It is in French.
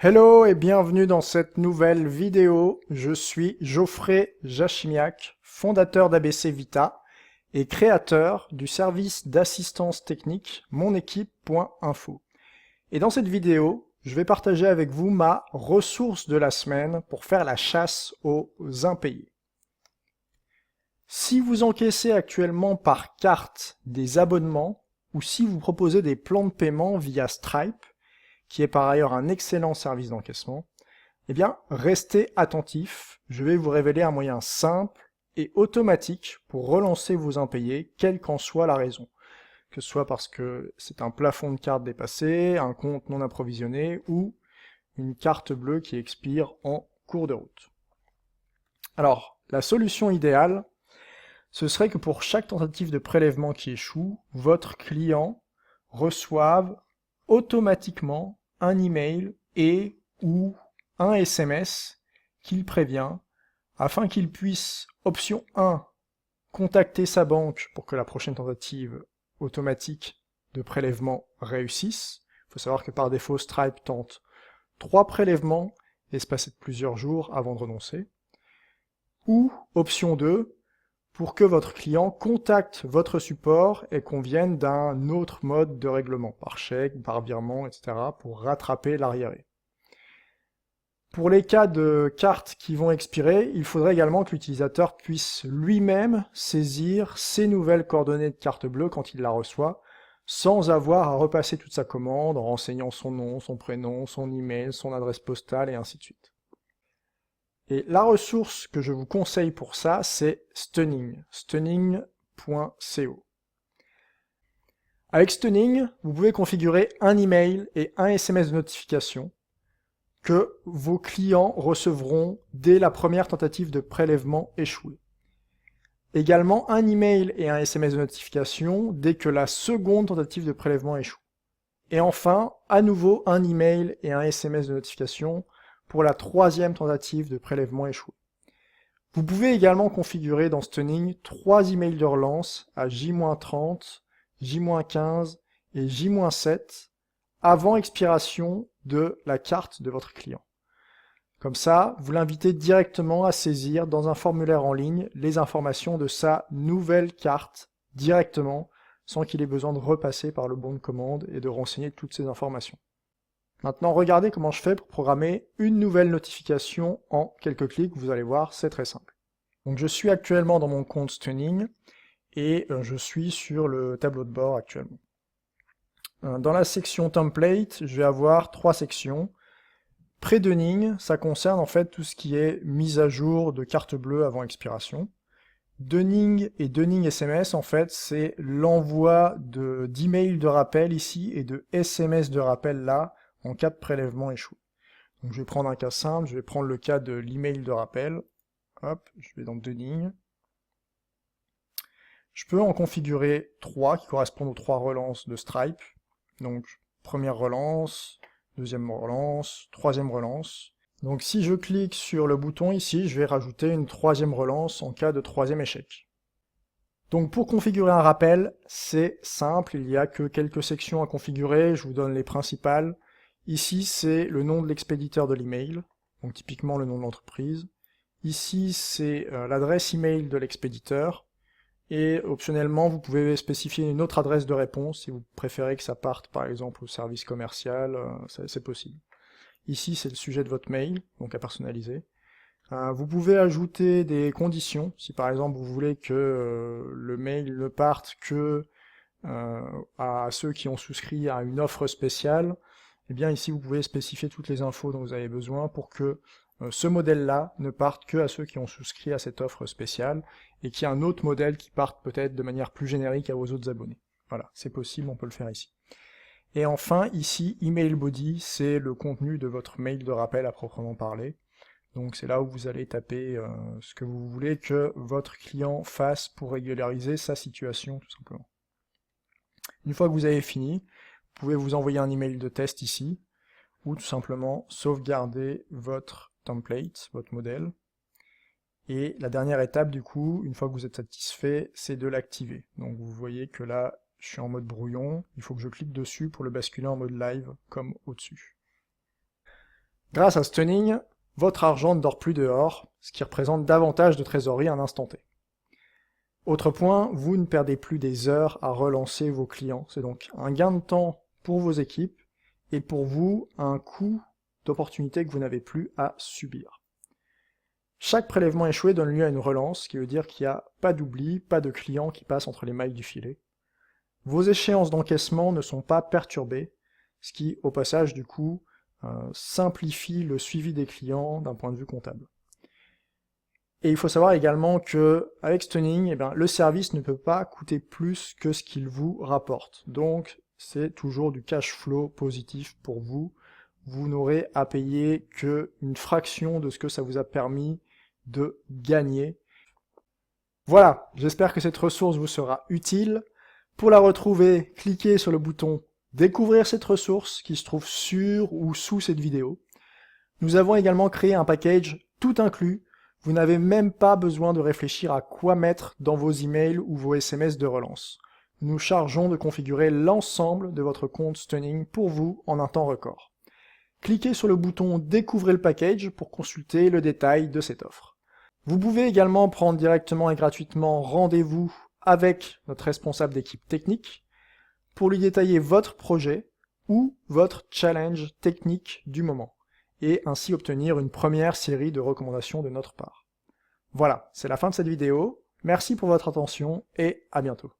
Hello et bienvenue dans cette nouvelle vidéo. Je suis Geoffrey Jachimiak, fondateur d'ABC Vita et créateur du service d'assistance technique monéquipe.info. Et dans cette vidéo, je vais partager avec vous ma ressource de la semaine pour faire la chasse aux impayés. Si vous encaissez actuellement par carte des abonnements ou si vous proposez des plans de paiement via Stripe, qui est par ailleurs un excellent service d'encaissement, eh bien, restez attentifs, je vais vous révéler un moyen simple et automatique pour relancer vos impayés, quelle qu'en soit la raison. Que ce soit parce que c'est un plafond de carte dépassé, un compte non approvisionné ou une carte bleue qui expire en cours de route. Alors, la solution idéale, ce serait que pour chaque tentative de prélèvement qui échoue, votre client reçoive automatiquement un email et ou un SMS qu'il prévient afin qu'il puisse, option 1, contacter sa banque pour que la prochaine tentative automatique de prélèvement réussisse. Il faut savoir que par défaut, Stripe tente 3 prélèvements espacés de plusieurs jours avant de renoncer. Ou, option 2, pour que votre client contacte votre support et convienne d'un autre mode de règlement, par chèque, par virement, etc., pour rattraper l'arriéré. Pour les cas de cartes qui vont expirer, il faudrait également que l'utilisateur puisse lui-même saisir ses nouvelles coordonnées de carte bleue quand il la reçoit, sans avoir à repasser toute sa commande en renseignant son nom, son prénom, son email, son adresse postale et ainsi de suite. Et la ressource que je vous conseille pour ça, c'est Stunning, stunning.co. Avec Stunning, vous pouvez configurer un email et un SMS de notification que vos clients recevront dès la première tentative de prélèvement échouée. Également un email et un SMS de notification dès que la seconde tentative de prélèvement échoue. Et enfin, à nouveau un email et un SMS de notification pour la troisième tentative de prélèvement échouée. Vous pouvez également configurer dans Stunning 3 emails de relance à J-30, J-15 et J-7 avant expiration de la carte de votre client. Comme ça, vous l'invitez directement à saisir dans un formulaire en ligne les informations de sa nouvelle carte directement, sans qu'il ait besoin de repasser par le bon de commande et de renseigner toutes ces informations. Maintenant, regardez comment je fais pour programmer une nouvelle notification en quelques clics. Vous allez voir, c'est très simple. Donc je suis actuellement dans mon compte Stunning et je suis sur le tableau de bord actuellement. Dans la section Template, je vais avoir 3 sections. Pré-dunning, ça concerne en fait tout ce qui est mise à jour de carte bleue avant expiration. Dunning et Dunning SMS, en fait, c'est l'envoi d'emails de rappel ici et de SMS de rappel là, en cas de prélèvement échoué. Donc je vais prendre un cas simple, je vais prendre le cas de l'email de rappel. Hop, je vais dans Dunning. Je peux en configurer 3 qui correspondent aux 3 relances de Stripe. Donc première relance, deuxième relance, troisième relance. Donc si je clique sur le bouton ici, je vais rajouter une troisième relance en cas de troisième échec. Donc pour configurer un rappel, c'est simple, il n'y a que quelques sections à configurer, je vous donne les principales. Ici, c'est le nom de l'expéditeur de l'email, donc typiquement le nom de l'entreprise. Ici, c'est l'adresse email de l'expéditeur. Et optionnellement, vous pouvez spécifier une autre adresse de réponse si vous préférez que ça parte par exemple au service commercial, c'est possible. Ici, c'est le sujet de votre mail, donc à personnaliser. Vous pouvez ajouter des conditions, si par exemple vous voulez que le mail ne parte que à ceux qui ont souscrit à une offre spéciale, eh bien ici vous pouvez spécifier toutes les infos dont vous avez besoin pour que ce modèle-là ne parte que à ceux qui ont souscrit à cette offre spéciale, et qu'il y ait un autre modèle qui parte peut-être de manière plus générique à vos autres abonnés. Voilà, c'est possible, on peut le faire ici. Et enfin, ici, email body, c'est le contenu de votre mail de rappel à proprement parler. Donc c'est là où vous allez taper ce que vous voulez que votre client fasse pour régulariser sa situation, tout simplement. Une fois que vous avez fini, vous pouvez vous envoyer un email de test ici, ou tout simplement sauvegarder votre template, votre modèle. Et la dernière étape du coup, une fois que vous êtes satisfait, c'est de l'activer. Donc vous voyez que là, je suis en mode brouillon, il faut que je clique dessus pour le basculer en mode live, comme au-dessus. Grâce à Stunning, votre argent ne dort plus dehors, ce qui représente davantage de trésorerie à un instant T. Autre point, vous ne perdez plus des heures à relancer vos clients. C'est donc un gain de temps pour vos équipes et pour vous, un coût d'opportunité que vous n'avez plus à subir. Chaque prélèvement échoué donne lieu à une relance, ce qui veut dire qu'il n'y a pas d'oubli, pas de clients qui passent entre les mailles du filet. Vos échéances d'encaissement ne sont pas perturbées, ce qui, au passage, du coup, simplifie le suivi des clients d'un point de vue comptable. Et il faut savoir également que avec Stunning, eh bien, le service ne peut pas coûter plus que ce qu'il vous rapporte. Donc, c'est toujours du cash flow positif pour vous. Vous n'aurez à payer qu'une fraction de ce que ça vous a permis de gagner. Voilà, j'espère que cette ressource vous sera utile. Pour la retrouver, cliquez sur le bouton « Découvrir cette ressource » qui se trouve sur ou sous cette vidéo. Nous avons également créé un package tout inclus. Vous n'avez même pas besoin de réfléchir à quoi mettre dans vos emails ou vos SMS de relance. Nous chargeons de configurer l'ensemble de votre compte Stunning pour vous en un temps record. Cliquez sur le bouton « Découvrez le package » pour consulter le détail de cette offre. Vous pouvez également prendre directement et gratuitement rendez-vous avec notre responsable d'équipe technique pour lui détailler votre projet ou votre challenge technique du moment, et ainsi obtenir une première série de recommandations de notre part. Voilà, c'est la fin de cette vidéo. Merci pour votre attention et à bientôt.